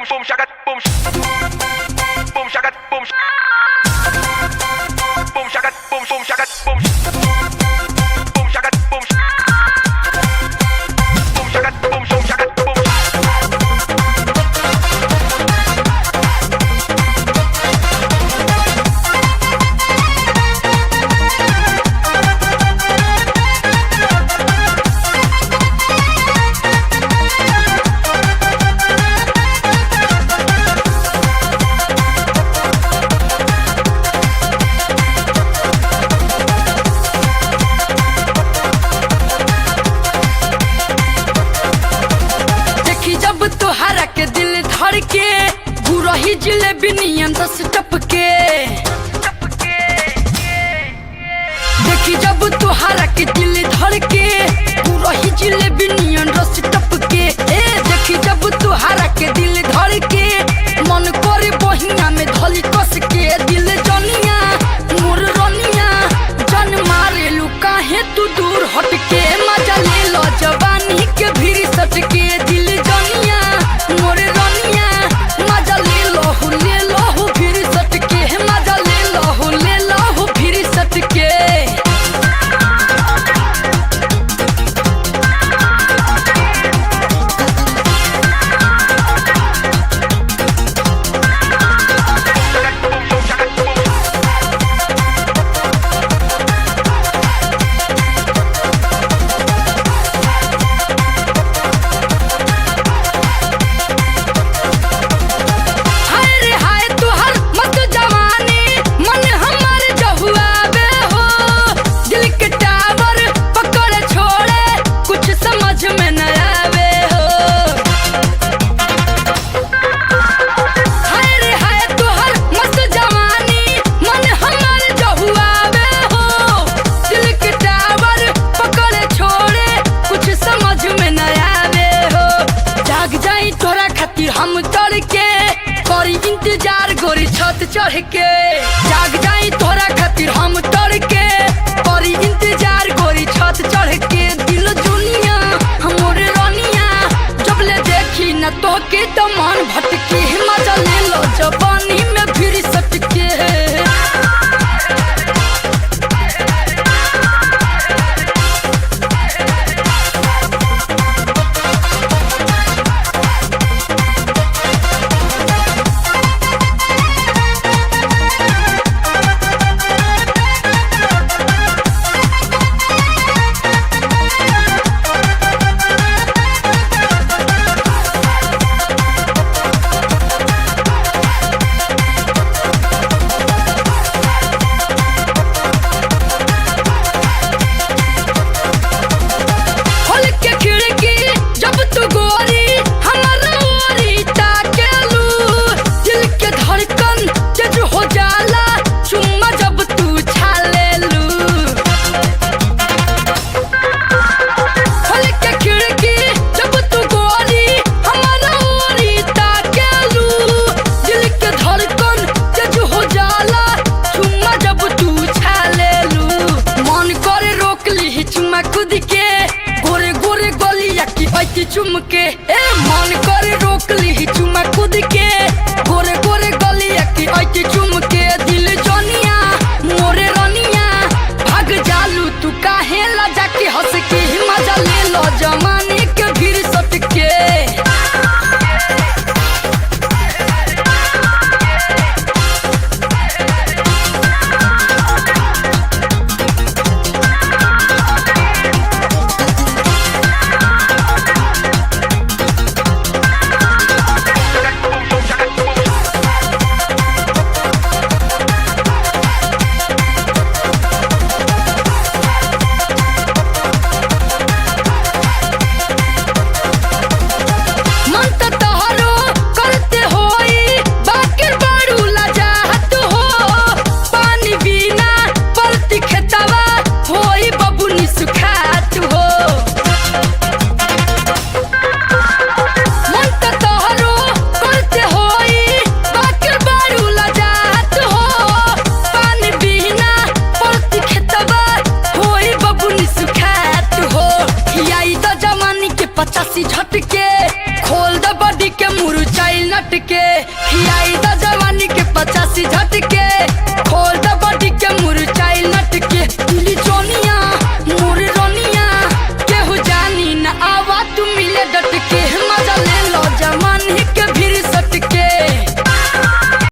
boom shaka boom boom shaka boom boom shaka boom shaka boom boom shaka boom shaka boom shaka boom. तोहरा के दिल धड़ के गुरही जिलेबी नियन 10 टपके देखी जब तोहरा के दिल धड़ के गुरही जिलेबी नियन 10 टपके देखी जब तोहरा के दिल धड़ के मन करे बहिना में धली कस के दिल जनिया मोर रनिया जन मारे लू काहे तू दूर हट के मजा ले लो जवानी के भीड़ सट के दिल जनिया मोरे रनिया मजा ले लो फिर सट के मजा ले लो फिर सट के हम तोड़ के करी इंतजार गोरी छत चढ़ के जाग जाई तोरा खातिर हम तोड़ के करी इंतजार गोरी छत चढ़ के दिल दुनिया हमरे रनिया जब ले देखी न तो के तो मन भटके मजा ले लो जवानी में फिर सट के मिनट के खियाई